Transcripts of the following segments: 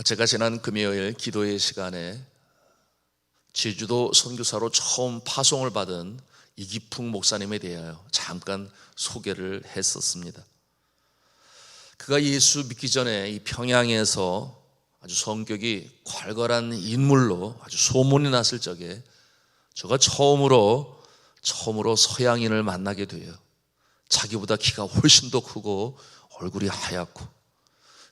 제가 지난 금요일 기도회 시간에 제주도 선교사로 처음 파송을 받은 이기풍 목사님에 대하여 잠깐 소개를 했었습니다. 그가 예수 믿기 전에 이 평양에서 아주 성격이 괄괄한 인물로 아주 소문이 났을 적에 제가 처음으로 서양인을 만나게 돼요. 자기보다 키가 훨씬 더 크고 얼굴이 하얗고,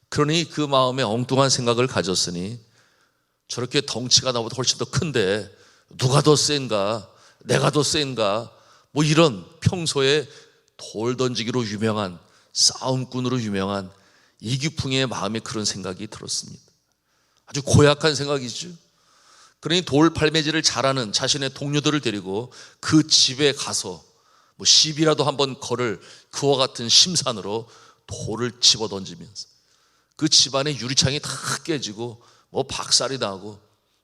그러니 그 마음에 엉뚱한 생각을 가졌으니 저렇게 덩치가 나보다 훨씬 더 큰데 누가 더 센가, 내가 더 센가, 뭐 이런 평소에 돌 던지기로 유명한, 싸움꾼으로 유명한 이기풍의 마음에 그런 생각이 들었습니다. 아주 고약한 생각이죠. 그러니 돌 팔매질을 잘하는 자신의 동료들을 데리고 그 집에 가서 뭐 시비라도 한번 걸을 그와 같은 심산으로 돌을 집어 던지면서 그 집안의 유리창이 다 깨지고 뭐 박살이 나고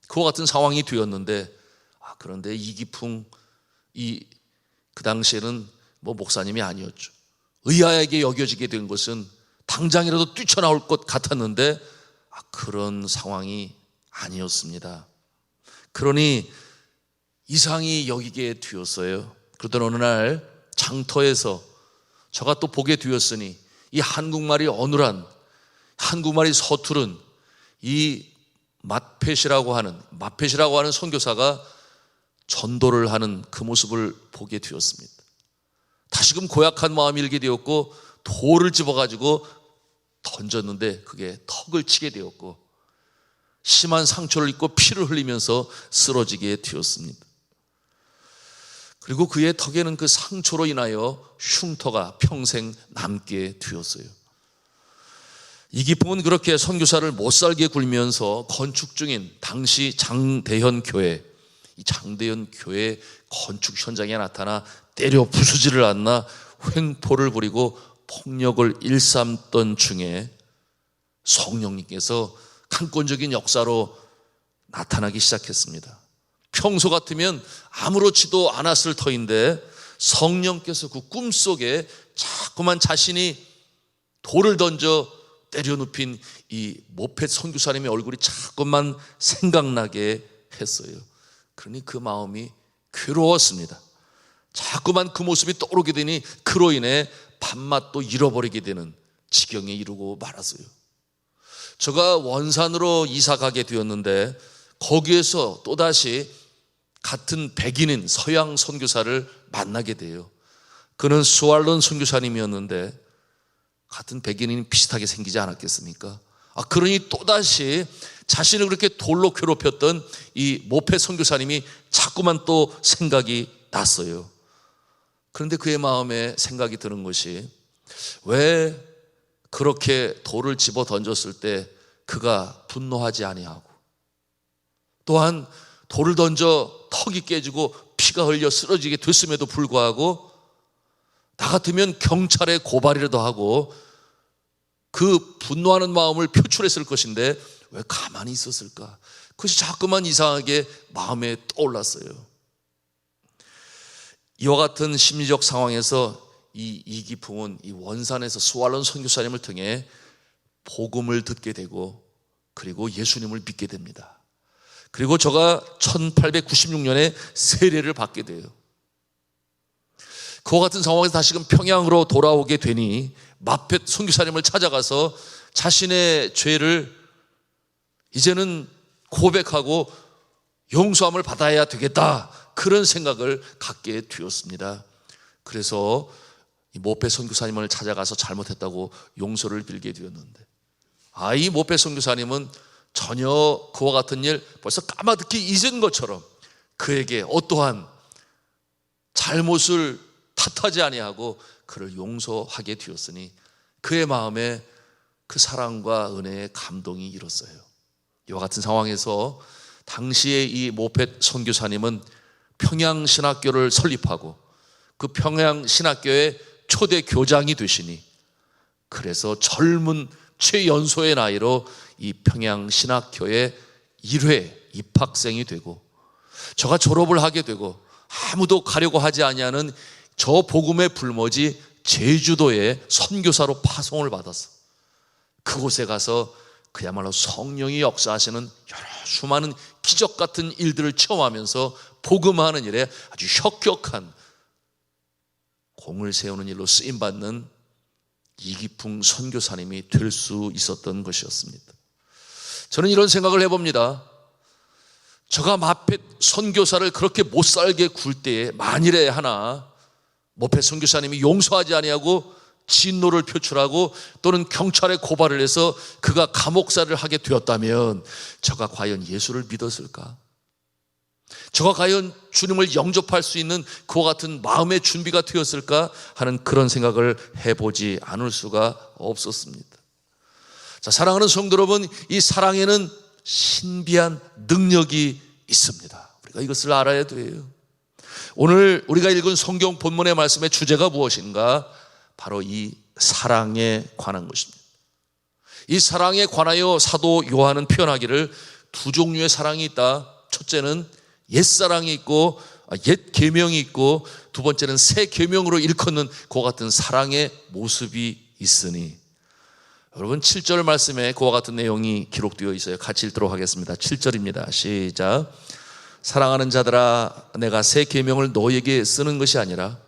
그와 같은 상황이 되었는데, 그런데 이기풍 그 당시에는 뭐 목사님이 아니었죠. 의아하게 여겨지게 된 것은 당장이라도 뛰쳐나올 것 같았는데 그런 상황이 아니었습니다. 그러니 이상히 여기게 되었어요. 그러던 어느 날 장터에서 저가 또 보게 되었으니 이 한국말이 어눌한, 한국말이 서투른 이 마펫이라고 하는 선교사가 전도를 하는 그 모습을 보게 되었습니다. 다시금 고약한 마음이 일게 되었고 돌을 집어가지고 던졌는데 그게 턱을 치게 되었고 심한 상처를 입고 피를 흘리면서 쓰러지게 되었습니다. 그리고 그의 턱에는 그 상처로 인하여 흉터가 평생 남게 되었어요. 이기풍은 그렇게 선교사를 못살게 굴면서 건축 중인 당시 장대현 교회, 이 장대현 교회 건축 현장에 나타나 때려 부수지를 않나 횡포를 부리고 폭력을 일삼던 중에 성령님께서 강권적인 역사로 나타나기 시작했습니다. 평소 같으면 아무렇지도 않았을 터인데 성령께서 그 꿈속에 자꾸만 자신이 돌을 던져 때려 눕힌 이 모펫 선교사님의 얼굴이 자꾸만 생각나게 했어요. 그러니 그 마음이 괴로웠습니다. 자꾸만 그 모습이 떠오르게 되니 그로 인해 밥맛도 잃어버리게 되는 지경에 이르고 말았어요. 제가 원산으로 이사 가게 되었는데 거기에서 또다시 같은 백인인 서양 선교사를 만나게 돼요. 그는 스왈론 선교사님이었는데 같은 백인인 비슷하게 생기지 않았겠습니까? 그러니 또다시 자신을 그렇게 돌로 괴롭혔던 이 모펫 선교사님이 자꾸만 또 생각이 났어요. 그런데 그의 마음에 생각이 드는 것이, 왜 그렇게 돌을 집어 던졌을 때 그가 분노하지 아니하고, 또한 돌을 던져 턱이 깨지고 피가 흘려 쓰러지게 됐음에도 불구하고 나 같으면 경찰에 고발이라도 하고 그 분노하는 마음을 표출했을 것인데 왜 가만히 있었을까? 그것이 자꾸만 이상하게 마음에 떠올랐어요. 이와 같은 심리적 상황에서 이 이기풍은 이 원산에서 스왈론 선교사님을 통해 복음을 듣게 되고 그리고 예수님을 믿게 됩니다. 그리고 저가 1896년에 세례를 받게 돼요. 그와 같은 상황에서 다시금 평양으로 돌아오게 되니 마펫 선교사님을 찾아가서 자신의 죄를 이제는 고백하고 용서함을 받아야 되겠다, 그런 생각을 갖게 되었습니다. 그래서 이 모펫 선교사님을 찾아가서 잘못했다고 용서를 빌게 되었는데, 이 모펫 선교사님은 전혀 그와 같은 일 벌써 까마득히 잊은 것처럼 그에게 어떠한 잘못을 탓하지 아니하고 그를 용서하게 되었으니 그의 마음에 그 사랑과 은혜의 감동이 일었어요. 이와 같은 상황에서 당시에 이 모펫 선교사님은 평양신학교를 설립하고 그 평양신학교의 초대 교장이 되시니, 그래서 젊은 최연소의 나이로 이 평양신학교의 1회 입학생이 되고 저가 졸업을 하게 되고 아무도 가려고 하지 아니하는 저 복음의 불모지 제주도에 선교사로 파송을 받았어. 그곳에 가서 그야말로 성령이 역사하시는 여러 수많은 기적 같은 일들을 체험하면서 복음하는 일에 아주 혁혁한 공을 세우는 일로 쓰임받는 이기풍 선교사님이 될 수 있었던 것이었습니다. 저는 이런 생각을 해봅니다. 저가 마펫 선교사를 그렇게 못살게 굴 때에 만일에 하나 마펫 선교사님이 용서하지 아니하고 진노를 표출하고 또는 경찰에 고발을 해서 그가 감옥살이를 하게 되었다면 저가 과연 예수를 믿었을까? 저가 과연 주님을 영접할 수 있는 그와 같은 마음의 준비가 되었을까 하는 그런 생각을 해보지 않을 수가 없었습니다. 자, 사랑하는 성도 여러분, 이 사랑에는 신비한 능력이 있습니다. 우리가 이것을 알아야 돼요. 오늘 우리가 읽은 성경 본문의 말씀의 주제가 무엇인가? 바로 이 사랑에 관한 것입니다. 이 사랑에 관하여 사도 요한은 표현하기를 두 종류의 사랑이 있다. 첫째는 옛사랑이 있고 옛 계명이 있고 두 번째는 새 계명으로 일컫는 그와 같은 사랑의 모습이 있으니, 여러분 7절 말씀에 그와 같은 내용이 기록되어 있어요. 같이 읽도록 하겠습니다. 7절입니다. 시작. 사랑하는 자들아, 내가 새 계명을 너희에게 쓰는 것이 아니라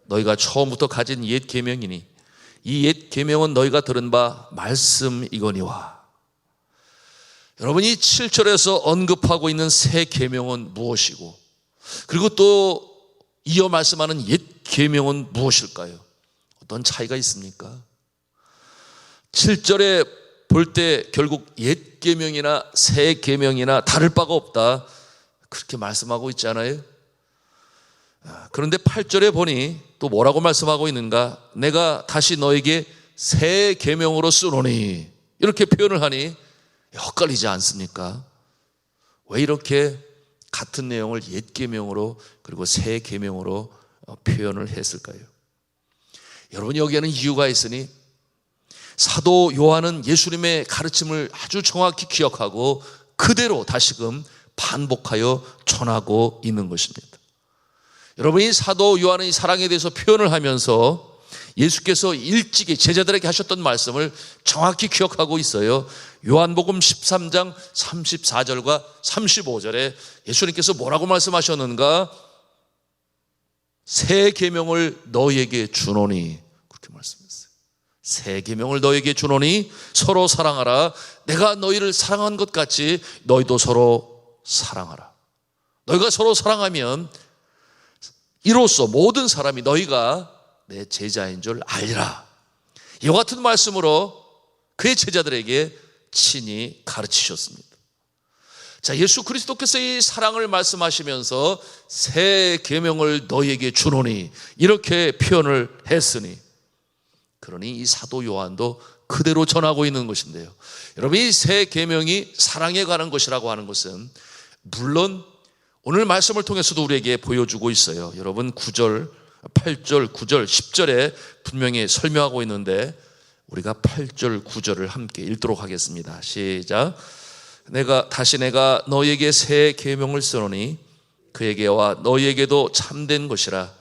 너희가 처음부터 가진 옛 계명이니 이 옛 계명은 너희가 들은 바 말씀이거니와. 여러분, 이 7절에서 언급하고 있는 새 계명은 무엇이고, 그리고 또 이어 말씀하는 옛 계명은 무엇일까요? 어떤 차이가 있습니까? 7절에 볼 때 결국 옛 계명이나 새 계명이나 다를 바가 없다, 그렇게 말씀하고 있잖아요. 그런데 8절에 보니 또 뭐라고 말씀하고 있는가? 내가 다시 너에게 새 계명으로 쓰노니, 이렇게 표현을 하니 헷갈리지 않습니까? 왜 이렇게 같은 내용을 옛 계명으로 그리고 새 계명으로 표현을 했을까요? 여러분, 여기에는 이유가 있으니 사도 요한은 예수님의 가르침을 아주 정확히 기억하고 그대로 다시금 반복하여 전하고 있는 것입니다. 여러분, 이 사도 요한은 이 사랑에 대해서 표현을 하면서 예수께서 일찍이 제자들에게 하셨던 말씀을 정확히 기억하고 있어요. 요한복음 13장 34절과 35절에 예수님께서 뭐라고 말씀하셨는가? 새 계명을 너희에게 주노니, 그렇게 말씀했어요. 새 계명을 너희에게 주노니 서로 사랑하라. 내가 너희를 사랑한 것 같이 너희도 서로 사랑하라. 너희가 서로 사랑하면 이로써 모든 사람이 너희가 내 제자인 줄 알리라. 이와 같은 말씀으로 그의 제자들에게 친히 가르치셨습니다. 자, 예수 그리스도께서 이 사랑을 말씀하시면서 새 계명을 너희에게 주노니, 이렇게 표현을 했으니, 그러니 이 사도 요한도 그대로 전하고 있는 것인데요. 여러분, 이 새 계명이 사랑에 관한 것이라고 하는 것은 물론 오늘 말씀을 통해서도 우리에게 보여주고 있어요. 여러분 9절, 8절, 9절, 10절에 분명히 설명하고 있는데 우리가 8절, 9절을 함께 읽도록 하겠습니다. 시작. 내가 너희에게 새 계명을 쓰노니 그에게와 너희에게도 참된 것이라.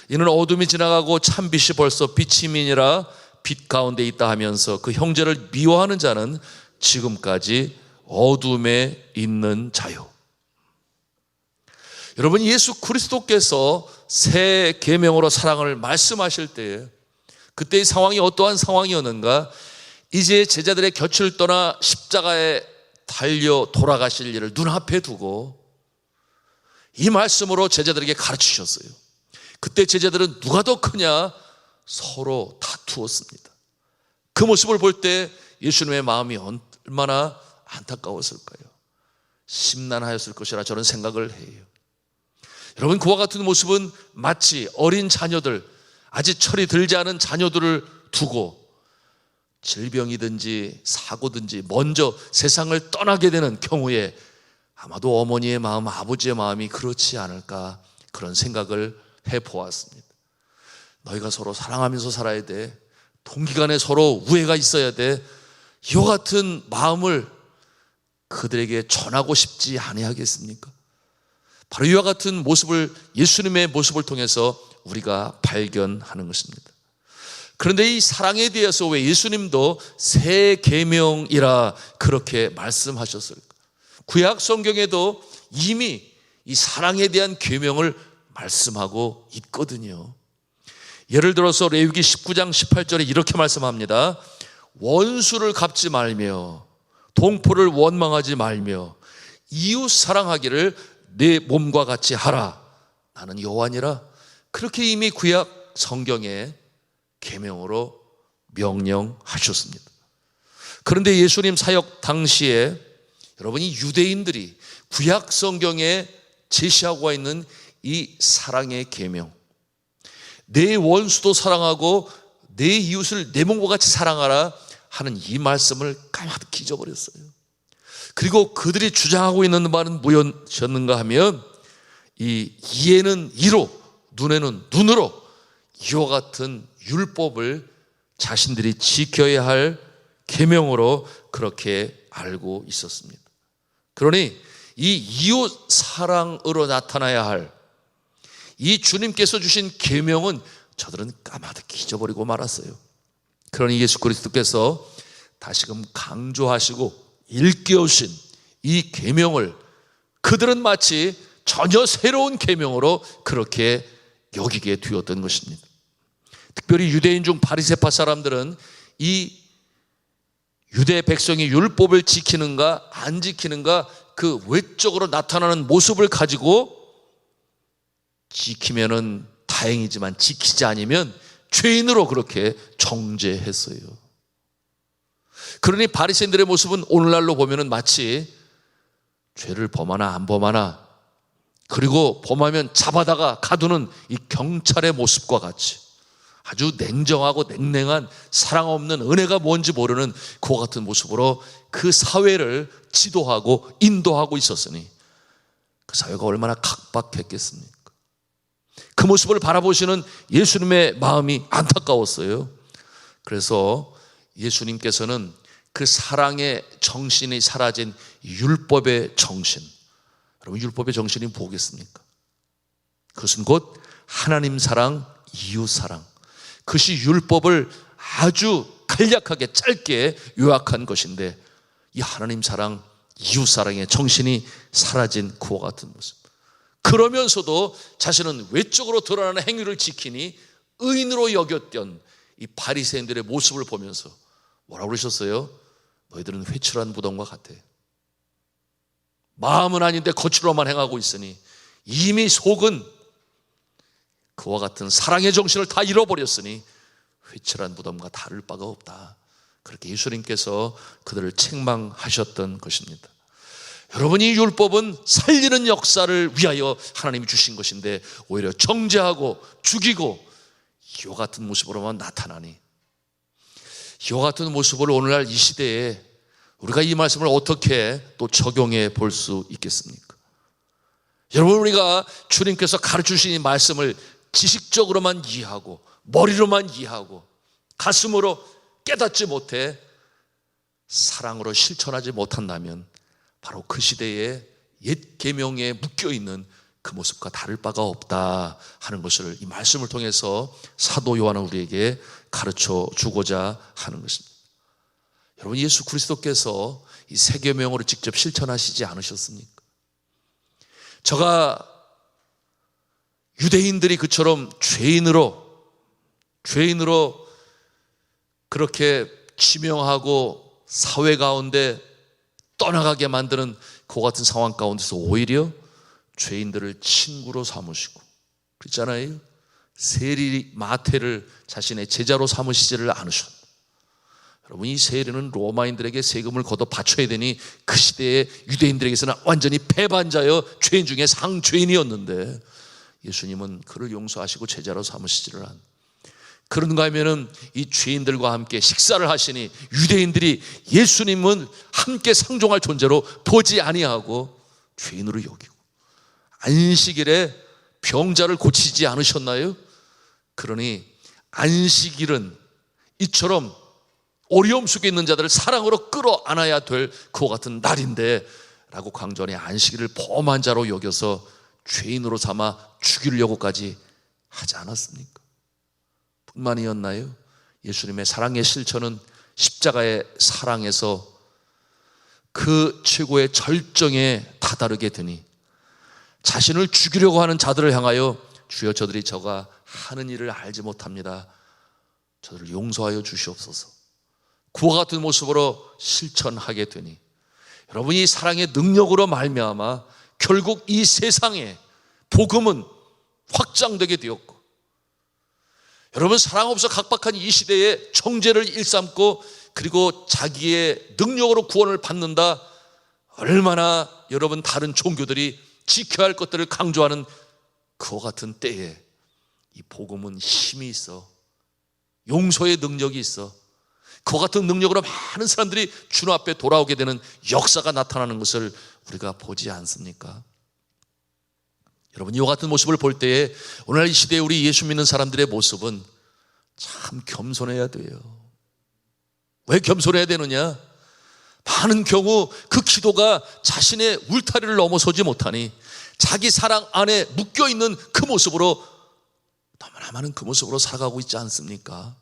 이는 어둠이 지나가고 참빛이 벌써 비침이니라. 빛 가운데 있다 하면서 그 형제를 미워하는 자는 지금까지 어둠에 있는 자요. 여러분, 예수 그리스도께서 새 계명으로 사랑을 말씀하실 때에 그때의 상황이 어떠한 상황이었는가? 이제 제자들의 곁을 떠나 십자가에 달려 돌아가실 일을 눈앞에 두고 이 말씀으로 제자들에게 가르치셨어요. 그때 제자들은 누가 더 크냐? 서로 다투었습니다. 그 모습을 볼 때 예수님의 마음이 얼마나 안타까웠을까요? 심란하였을 것이라 저는 생각을 해요. 여러분, 그와 같은 모습은 마치 어린 자녀들, 아직 철이 들지 않은 자녀들을 두고 질병이든지 사고든지 먼저 세상을 떠나게 되는 경우에 아마도 어머니의 마음, 아버지의 마음이 그렇지 않을까, 그런 생각을 해보았습니다. 너희가 서로 사랑하면서 살아야 돼. 동기간에 서로 우애가 있어야 돼. 이와 같은 마음을 그들에게 전하고 싶지 아니하겠습니까? 바로 이와 같은 모습을, 예수님의 모습을 통해서 우리가 발견하는 것입니다. 그런데 이 사랑에 대해서 왜 예수님도 새 계명이라 그렇게 말씀하셨을까? 구약 성경에도 이미 이 사랑에 대한 계명을 말씀하고 있거든요. 예를 들어서 레위기 19장 18절에 이렇게 말씀합니다. 원수를 갚지 말며 동포를 원망하지 말며 이웃 사랑하기를 내 몸과 같이 하라. 나는 여호와니라. 그렇게 이미 구약 성경에 계명으로 명령하셨습니다. 그런데 예수님 사역 당시에 여러분이 유대인들이 구약 성경에 제시하고 있는 이 사랑의 계명, 내 원수도 사랑하고 내 이웃을 내 몸과 같이 사랑하라 하는 이 말씀을 까맣게 잊어버렸어요. 그리고 그들이 주장하고 있는 말은 무엇이었는가 하면 이 이에는 이로, 눈에는 눈으로 이와 같은 율법을 자신들이 지켜야 할 계명으로 그렇게 알고 있었습니다. 그러니 이 이웃 사랑으로 나타나야 할 이 주님께서 주신 계명은 저들은 까마득히 잊어버리고 말았어요. 그러니 예수 그리스도께서 다시금 강조하시고 일깨우신 이 계명을 그들은 마치 전혀 새로운 계명으로 그렇게 여기게 되었던 것입니다. 특별히 유대인 중 바리새파 사람들은 이 유대 백성이 율법을 지키는가 안 지키는가 그 외적으로 나타나는 모습을 가지고 지키면은 다행이지만 지키지 않으면 죄인으로 그렇게 정죄했어요. 그러니 바리새인들의 모습은 오늘날로 보면은 마치 죄를 범하나 안 범하나 그리고 범하면 잡아다가 가두는 이 경찰의 모습과 같이 아주 냉정하고 냉랭한 사랑 없는 은혜가 뭔지 모르는 그와 같은 모습으로 그 사회를 지도하고 인도하고 있었으니 그 사회가 얼마나 각박했겠습니까? 그 모습을 바라보시는 예수님의 마음이 안타까웠어요. 그래서 예수님께서는 그 사랑의 정신이 사라진 율법의 정신, 여러분 율법의 정신이 뭐겠습니까? 그것은 곧 하나님 사랑, 이웃 사랑, 그것이 율법을 아주 간략하게 짧게 요약한 것인데 이 하나님 사랑, 이웃 사랑의 정신이 사라진 그와 같은 모습. 그러면서도 자신은 외적으로 드러나는 행위를 지키니 의인으로 여겼던 이 바리새인들의 모습을 보면서 뭐라고 그러셨어요? 너희들은 회칠한 무덤과 같아. 마음은 아닌데 겉으로만 행하고 있으니 이미 속은 그와 같은 사랑의 정신을 다 잃어버렸으니 회칠한 무덤과 다를 바가 없다. 그렇게 예수님께서 그들을 책망하셨던 것입니다. 여러분, 이 율법은 살리는 역사를 위하여 하나님이 주신 것인데 오히려 정죄하고 죽이고 이와 같은 모습으로만 나타나니, 이와 같은 모습을 오늘날 이 시대에 우리가 이 말씀을 어떻게 또 적용해 볼 수 있겠습니까? 여러분, 우리가 주님께서 가르치신 이 말씀을 지식적으로만 이해하고 머리로만 이해하고 가슴으로 깨닫지 못해 사랑으로 실천하지 못한다면 바로 그 시대에 옛 계명에 묶여있는 그 모습과 다를 바가 없다 하는 것을 이 말씀을 통해서 사도 요한은 우리에게 가르쳐 주고자 하는 것입니다. 여러분, 예수 그리스도께서 이 새 계명으로 직접 실천하시지 않으셨습니까? 저가 유대인들이 그처럼 죄인으로 그렇게 지명하고 사회 가운데 떠나가게 만드는 그 같은 상황 가운데서 오히려 죄인들을 친구로 삼으시고, 그렇잖아요. 세리 마태를 자신의 제자로 삼으시지를 않으셨다. 여러분, 이 세리는 로마인들에게 세금을 걷어 바쳐야 되니 그 시대의 유대인들에게서는 완전히 패반자여 죄인 중에 상죄인이었는데 예수님은 그를 용서하시고 제자로 삼으시지를 않. 그런가 하면은 이 죄인들과 함께 식사를 하시니 유대인들이 예수님은 함께 상종할 존재로 보지 아니하고 죄인으로 여기고, 안식일에 병자를 고치지 않으셨나요? 그러니 안식일은 이처럼 어려움 속에 있는 자들을 사랑으로 끌어안아야 될 그와 같은 날인데 라고 강조하니 안식일을 범한 자로 여겨서 죄인으로 삼아 죽이려고까지 하지 않았습니까? 뿐만이었나요? 예수님의 사랑의 실천은 십자가의 사랑에서 그 최고의 절정에 다다르게 되니 자신을 죽이려고 하는 자들을 향하여 주여 저들이 저가 하는 일을 알지 못합니다. 저들을 용서하여 주시옵소서. 그와 같은 모습으로 실천하게 되니 여러분이 사랑의 능력으로 말미암아 결국 이 세상에 복음은 확장되게 되었고, 여러분 사랑 없어 각박한 이 시대에 정죄를 일삼고 그리고 자기의 능력으로 구원을 받는다, 얼마나 여러분 다른 종교들이 지켜야 할 것들을 강조하는 그와 같은 때에 이 복음은 힘이 있어, 용서의 능력이 있어, 그와 같은 능력으로 많은 사람들이 주님 앞에 돌아오게 되는 역사가 나타나는 것을 우리가 보지 않습니까? 여러분, 이와 같은 모습을 볼 때에 오늘날 이 시대에 우리 예수 믿는 사람들의 모습은 참 겸손해야 돼요. 왜 겸손해야 되느냐? 많은 경우 그 기도가 자신의 울타리를 넘어서지 못하니 자기 사랑 안에 묶여있는 그 모습으로, 너무나 많은 그 모습으로 살아가고 있지 않습니까?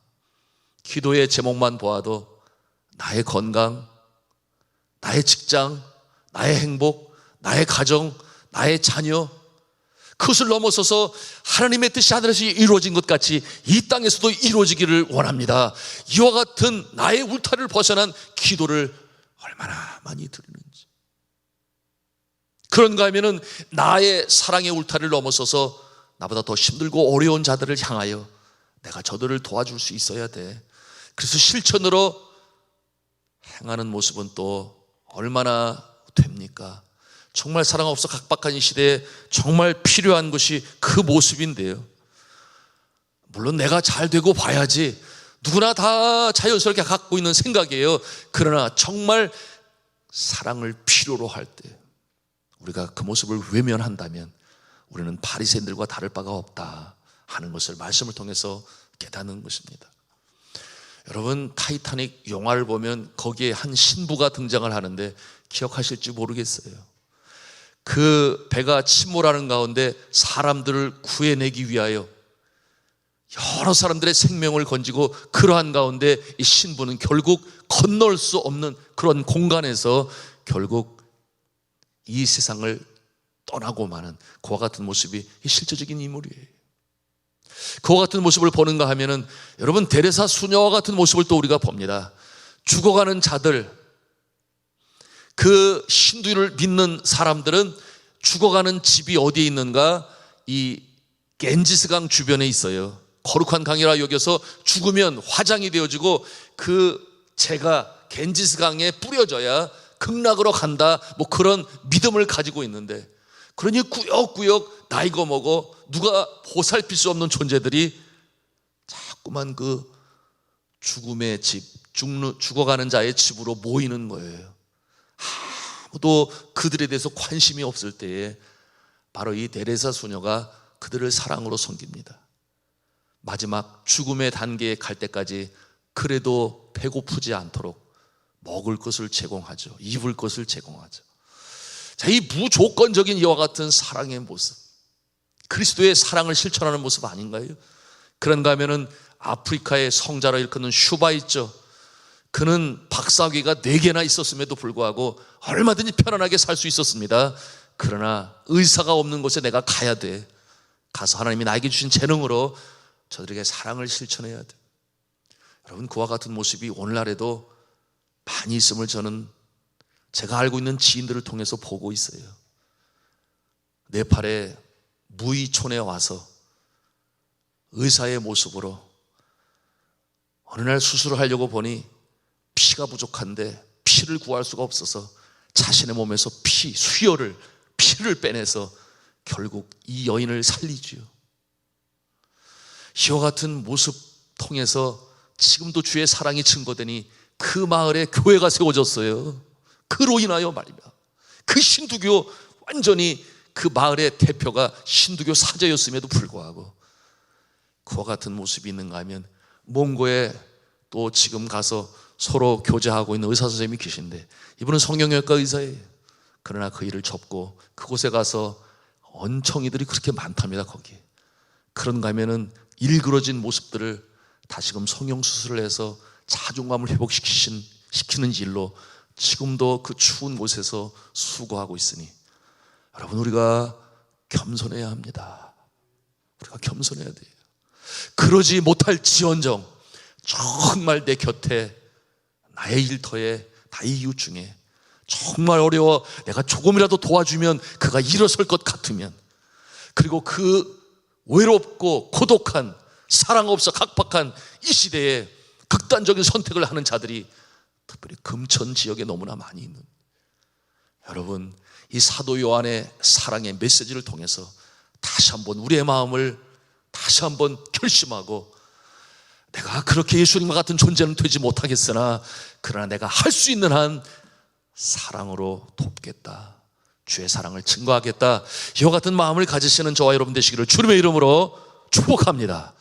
기도의 제목만 보아도 나의 건강, 나의 직장, 나의 행복, 나의 가정, 나의 자녀, 그것을 넘어서서 하나님의 뜻이 하늘에서 이루어진 것 같이 이 땅에서도 이루어지기를 원합니다. 이와 같은 나의 울타리를 벗어난 기도를 얼마나 많이 드리는지. 그런가 하면은 나의 사랑의 울타리를 넘어서서 나보다 더 힘들고 어려운 자들을 향하여 내가 저들을 도와줄 수 있어야 돼. 그래서 실천으로 행하는 모습은 또 얼마나 됩니까? 정말 사랑 없어 각박한 이 시대에 정말 필요한 것이 그 모습인데요. 물론 내가 잘 되고 봐야지, 누구나 다 자연스럽게 갖고 있는 생각이에요. 그러나 정말 사랑을 필요로 할 때 우리가 그 모습을 외면한다면 우리는 바리새인들과 다를 바가 없다 하는 것을 말씀을 통해서 깨닫는 것입니다. 여러분, 타이타닉 영화를 보면 거기에 한 신부가 등장을 하는데 기억하실지 모르겠어요. 그 배가 침몰하는 가운데 사람들을 구해내기 위하여 여러 사람들의 생명을 건지고, 그러한 가운데 이 신부는 결국 건널 수 없는 그런 공간에서 결국 이 세상을 떠나고 마는 그와 같은 모습이 실제적인 인물이에요. 그와 같은 모습을 보는가 하면은 여러분, 데레사 수녀와 같은 모습을 또 우리가 봅니다. 죽어가는 자들, 그 신두를 믿는 사람들은 죽어가는 집이 어디에 있는가? 이 겐지스강 주변에 있어요. 거룩한 강이라 여겨서 죽으면 화장이 되어지고 그 재가 겐지스강에 뿌려져야 극락으로 간다, 뭐 그런 믿음을 가지고 있는데, 그러니 꾸역꾸역 나이가 먹어 누가 보살필 수 없는 존재들이 자꾸만 그 죽음의 집, 죽어가는 자의 집으로 모이는 거예요. 아무도 그들에 대해서 관심이 없을 때에 바로 이 데레사 수녀가 그들을 사랑으로 섬깁니다. 마지막 죽음의 단계에 갈 때까지 그래도 배고프지 않도록 먹을 것을 제공하죠. 입을 것을 제공하죠. 자, 이 무조건적인 이와 같은 사랑의 모습, 그리스도의 사랑을 실천하는 모습 아닌가요? 그런가 하면은 아프리카의 성자로 일컫는 슈바 있죠. 그는 박사학위가 4개나 있었음에도 불구하고 얼마든지 편안하게 살 수 있었습니다. 그러나 의사가 없는 곳에 내가 가야 돼. 가서 하나님이 나에게 주신 재능으로 저들에게 사랑을 실천해야 돼. 여러분, 그와 같은 모습이 오늘날에도 많이 있음을 저는 제가 알고 있는 지인들을 통해서 보고 있어요. 네팔의 무이촌에 와서 의사의 모습으로 어느 날 수술을 하려고 보니 피가 부족한데 피를 구할 수가 없어서 자신의 몸에서 피를 빼내서 결국 이 여인을 살리지요. 이와 같은 모습 통해서 지금도 주의 사랑이 증거되니 그 마을에 교회가 세워졌어요. 그로 인하여 말이야, 그 신두교, 완전히 그 마을의 대표가 신두교 사제였음에도 불구하고 그와 같은 모습이 있는가 하면, 몽고에 또 지금 가서 서로 교제하고 있는 의사 선생님이 계신데 이분은 성형외과 의사예요. 그러나 그 일을 접고 그곳에 가서 언청이들이 그렇게 많답니다. 거기에 그런가 하면은 일그러진 모습들을 다시금 성형수술을 해서 자존감을 회복시키는 일로 지금도 그 추운 곳에서 수고하고 있으니 여러분, 우리가 겸손해야 합니다. 우리가 겸손해야 돼요. 그러지 못할지언정 정말 내 곁에 나의 일터에 나의 이웃 중에 정말 어려워 내가 조금이라도 도와주면 그가 일어설 것 같으면, 그리고 그 외롭고 고독한 사랑 없어 각박한 이 시대에 극단적인 선택을 하는 자들이 특별히 금천 지역에 너무나 많이 있는, 여러분, 이 사도 요한의 사랑의 메시지를 통해서 다시 한번 우리의 마음을 다시 한번 결심하고, 내가 그렇게 예수님과 같은 존재는 되지 못하겠으나 그러나 내가 할 수 있는 한 사랑으로 돕겠다, 주의 사랑을 증거하겠다, 이와 같은 마음을 가지시는 저와 여러분 되시기를 주님의 이름으로 축복합니다.